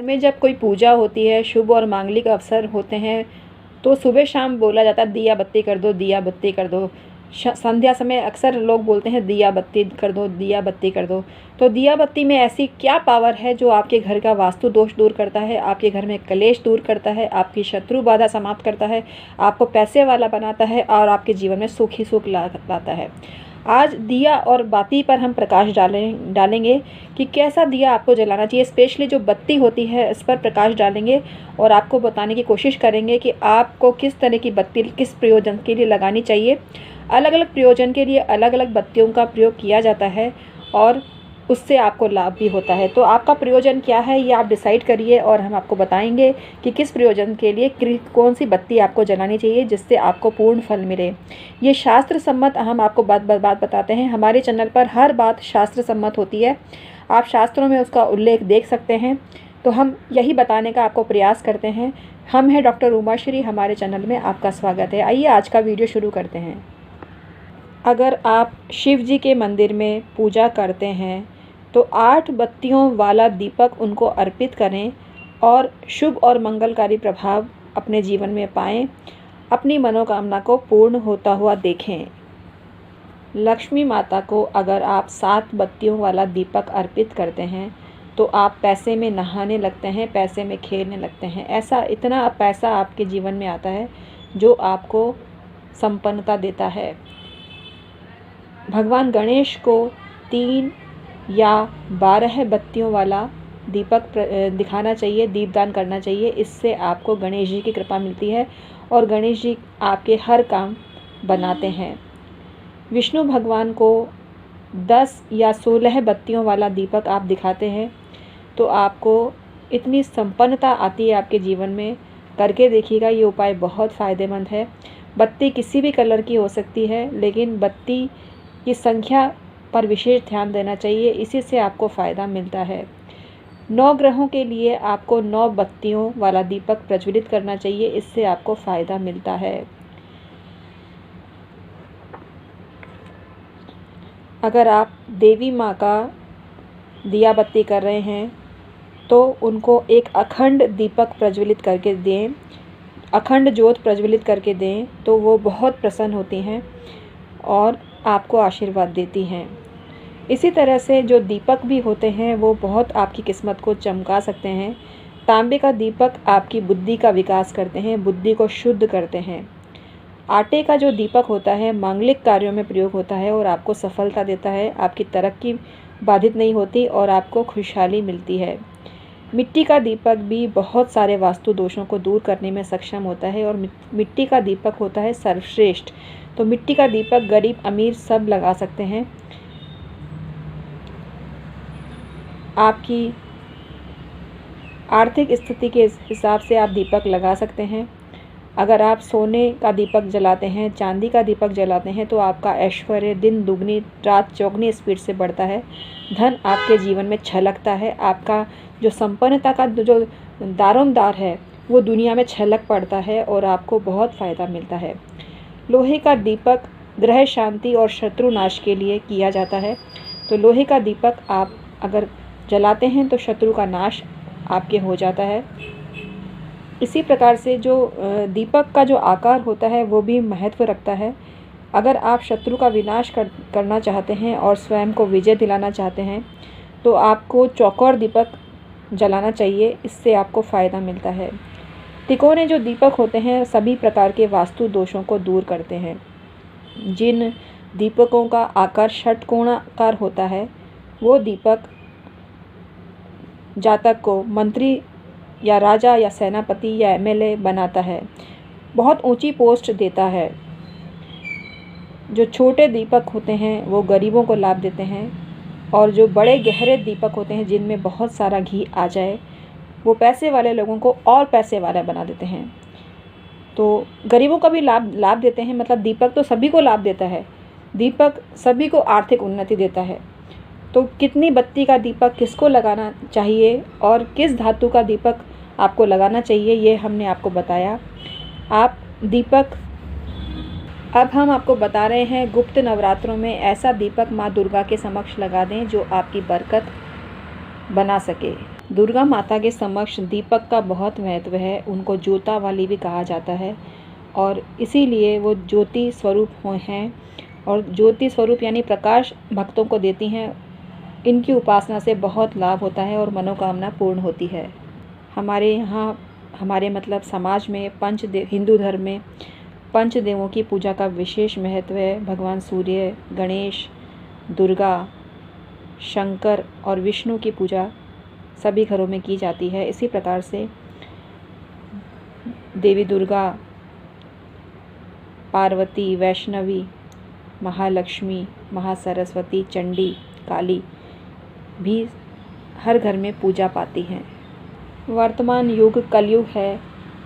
घर में जब कोई पूजा होती है, शुभ और मांगलिक अवसर होते हैं, तो सुबह शाम बोला जाता है दिया बत्ती कर दो, दिया बत्ती कर दो। संध्या समय अक्सर लोग बोलते हैं दिया बत्ती कर दो, दिया बत्ती कर दो। तो दिया बत्ती में ऐसी क्या पावर है जो आपके घर का वास्तु दोष दूर करता है, आपके घर में कलेश दूर करता है, आपकी शत्रु बाधा समाप्त करता है, आपको पैसे वाला बनाता है और आपके जीवन में सुख ही सुख लाता है। आज दिया और बाती पर हम प्रकाश डालेंगे कि कैसा दिया आपको जलाना चाहिए। स्पेशली जो बत्ती होती है इस पर प्रकाश डालेंगे और आपको बताने की कोशिश करेंगे कि आपको किस तरह की बत्ती किस प्रयोजन के लिए लगानी चाहिए। अलग अलग प्रयोजन के लिए अलग अलग बत्तियों का प्रयोग किया जाता है और उससे आपको लाभ भी होता है। तो आपका प्रयोजन क्या है ये आप डिसाइड करिए और हम आपको बताएंगे कि किस प्रयोजन के लिए कौन सी बत्ती आपको जलानी चाहिए जिससे आपको पूर्ण फल मिले। ये शास्त्र सम्मत हम आपको बात बताते हैं। हमारे चैनल पर हर बात शास्त्र सम्मत होती है, आप शास्त्रों में उसका उल्लेख देख सकते हैं। तो हम यही बताने का आपको प्रयास करते हैं। हम हैं डॉक्टर उमाश्री, हमारे चैनल में आपका स्वागत है। आइए आज का वीडियो शुरू करते हैं। अगर आप शिव जी के मंदिर में पूजा करते हैं तो 8 बत्तियों वाला दीपक उनको अर्पित करें और शुभ और मंगलकारी प्रभाव अपने जीवन में पाएं, अपनी मनोकामना को पूर्ण होता हुआ देखें। लक्ष्मी माता को अगर आप 7 बत्तियों वाला दीपक अर्पित करते हैं तो आप पैसे में नहाने लगते हैं, पैसे में खेलने लगते हैं। ऐसा इतना पैसा आपके जीवन में आता है जो आपको संपन्नता देता है। भगवान गणेश को 3 या 12 बत्तियों वाला दीपक दिखाना चाहिए, दीपदान करना चाहिए। इससे आपको गणेश जी की कृपा मिलती है और गणेश जी आपके हर काम बनाते हैं। विष्णु भगवान को 10 या 16 बत्तियों वाला दीपक आप दिखाते हैं तो आपको इतनी संपन्नता आती है आपके जीवन में। करके देखिएगा, ये उपाय बहुत फ़ायदेमंद है। बत्ती किसी भी कलर की हो सकती है, लेकिन बत्ती की संख्या पर विशेष ध्यान देना चाहिए, इसी से आपको फ़ायदा मिलता है। 9 ग्रहों के लिए आपको 9 बत्तियों वाला दीपक प्रज्वलित करना चाहिए, इससे आपको फ़ायदा मिलता है। अगर आप देवी माँ का दिया बत्ती कर रहे हैं तो उनको एक अखंड दीपक प्रज्वलित करके दें, अखंड ज्योत प्रज्वलित करके दें, तो वो बहुत प्रसन्न होती हैं और आपको आशीर्वाद देती हैं। इसी तरह से जो दीपक भी होते हैं वो बहुत आपकी किस्मत को चमका सकते हैं। तांबे का दीपक आपकी बुद्धि का विकास करते हैं, बुद्धि को शुद्ध करते हैं। आटे का जो दीपक होता है मांगलिक कार्यों में प्रयोग होता है और आपको सफलता देता है, आपकी तरक्की बाधित नहीं होती और आपको खुशहाली मिलती है। मिट्टी का दीपक भी बहुत सारे वास्तु दोषों को दूर करने में सक्षम होता है और मिट्टी का दीपक होता है सर्वश्रेष्ठ। तो मिट्टी का दीपक गरीब अमीर सब लगा सकते हैं। आपकी आर्थिक स्थिति के हिसाब से आप दीपक लगा सकते हैं। अगर आप सोने का दीपक जलाते हैं, चांदी का दीपक जलाते हैं तो आपका ऐश्वर्य दिन दुगनी रात चौगनी स्पीड से बढ़ता है। धन आपके जीवन में छलकता है। आपका जो संपन्नता का जो दारोमदार है वो दुनिया में छलक पड़ता है और आपको बहुत फ़ायदा मिलता है। लोहे का दीपक ग्रह शांति और शत्रु नाश के लिए किया जाता है। तो लोहे का दीपक आप अगर जलाते हैं तो शत्रु का नाश आपके हो जाता है। इसी प्रकार से जो दीपक का जो आकार होता है वो भी महत्व रखता है। अगर आप शत्रु का विनाश करना चाहते हैं और स्वयं को विजय दिलाना चाहते हैं तो आपको चौकोर दीपक जलाना चाहिए, इससे आपको फ़ायदा मिलता है। तिकोने जो दीपक होते हैं सभी प्रकार के वास्तु दोषों को दूर करते हैं। जिन दीपकों का आकार षटकोणाकार होता है वो दीपक जातक को मंत्री या राजा या सेनापति या एमएलए बनाता है, बहुत ऊंची पोस्ट देता है। जो छोटे दीपक होते हैं वो गरीबों को लाभ देते हैं और जो बड़े गहरे दीपक होते हैं जिनमें बहुत सारा घी आ जाए वो पैसे वाले लोगों को और पैसे वाला बना देते हैं। तो गरीबों का भी लाभ देते हैं। मतलब दीपक तो सभी को लाभ देता है, दीपक सभी को आर्थिक उन्नति देता है। तो कितनी बत्ती का दीपक किसको लगाना चाहिए और किस धातु का दीपक आपको लगाना चाहिए ये हमने आपको बताया। आप दीपक अब हम आपको बता रहे हैं गुप्त नवरात्रों में ऐसा दीपक माँ दुर्गा के समक्ष लगा दें जो आपकी बरकत बना सके। दुर्गा माता के समक्ष दीपक का बहुत महत्व है। उनको ज्योता वाली भी कहा जाता है और इसीलिए वो ज्योति स्वरूप हैं और ज्योति स्वरूप यानी प्रकाश भक्तों को देती हैं। इनकी उपासना से बहुत लाभ होता है और मनोकामना पूर्ण होती है। हमारे यहाँ मतलब समाज में हिंदू धर्म में पंचदेवों की पूजा का विशेष महत्व है। भगवान सूर्य, गणेश, दुर्गा, शंकर और विष्णु की पूजा सभी घरों में की जाती है। इसी प्रकार से देवी दुर्गा, पार्वती, वैष्णवी, महालक्ष्मी, महासरस्वती, चंडी, काली भी हर घर में पूजा पाती हैं। वर्तमान युग कलयुग है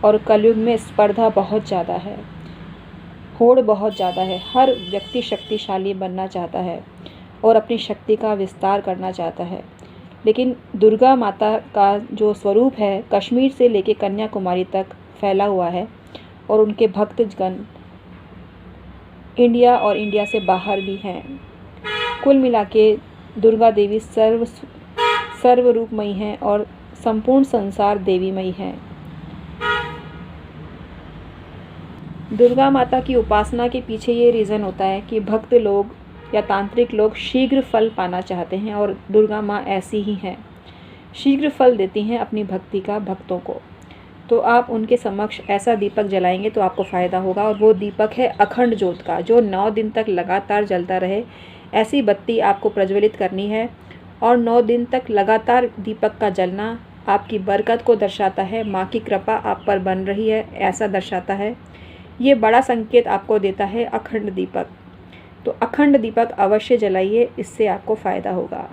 और कलयुग में स्पर्धा बहुत ज़्यादा है, होड़ बहुत ज़्यादा है। हर व्यक्ति शक्तिशाली बनना चाहता है और अपनी शक्ति का विस्तार करना चाहता है। लेकिन दुर्गा माता का जो स्वरूप है कश्मीर से लेकर कन्याकुमारी तक फैला हुआ है और उनके भक्तजन इंडिया और इंडिया से बाहर भी हैं। कुल मिला के दुर्गा देवी सर्वरूपमयी हैं और संपूर्ण संसार देवीमयी है। दुर्गा माता की उपासना के पीछे ये रीज़न होता है कि भक्त लोग या तांत्रिक लोग शीघ्र फल पाना चाहते हैं और दुर्गा माँ ऐसी ही हैं, शीघ्र फल देती हैं अपनी भक्ति का भक्तों को। तो आप उनके समक्ष ऐसा दीपक जलाएंगे तो आपको फ़ायदा होगा और वो दीपक है अखंड ज्योत का, जो 9 दिन तक लगातार जलता रहे। ऐसी बत्ती आपको प्रज्वलित करनी है और 9 दिन तक लगातार दीपक का जलना आपकी बरकत को दर्शाता है, माँ की कृपा आप पर बन रही है ऐसा दर्शाता है। ये बड़ा संकेत आपको देता है अखंड दीपक। तो अखंड दीपक अवश्य जलाइए, इससे आपको फ़ायदा होगा।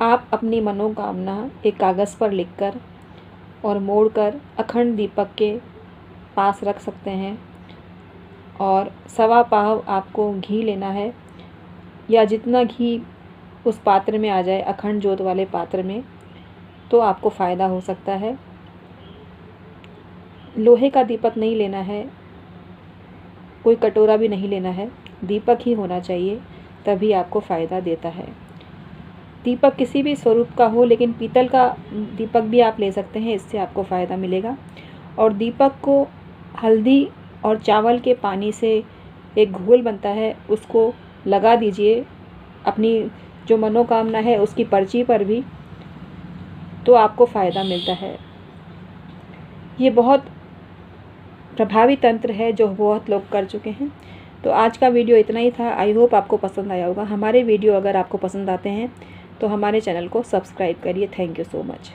आप अपनी मनोकामना एक कागज़ पर लिखकर और मोड़कर अखंड दीपक के पास रख सकते हैं और 1.25 पाव आपको घी लेना है या जितना घी उस पात्र में आ जाए, अखंड ज्योत वाले पात्र में, तो आपको फ़ायदा हो सकता है। लोहे का दीपक नहीं लेना है, कोई कटोरा भी नहीं लेना है, दीपक ही होना चाहिए, तभी आपको फ़ायदा देता है। दीपक किसी भी स्वरूप का हो, लेकिन पीतल का दीपक भी आप ले सकते हैं, इससे आपको फ़ायदा मिलेगा। और दीपक को हल्दी और चावल के पानी से एक घोल बनता है, उसको लगा दीजिए अपनी जो मनोकामना है उसकी पर्ची पर भी, तो आपको फ़ायदा मिलता है। ये बहुत प्रभावी तंत्र है जो बहुत लोग कर चुके हैं। तो आज का वीडियो इतना ही था। आई होप आपको पसंद आया होगा। हमारे वीडियो अगर आपको पसंद आते हैं तो हमारे चैनल को सब्सक्राइब करिए। Thank you so much.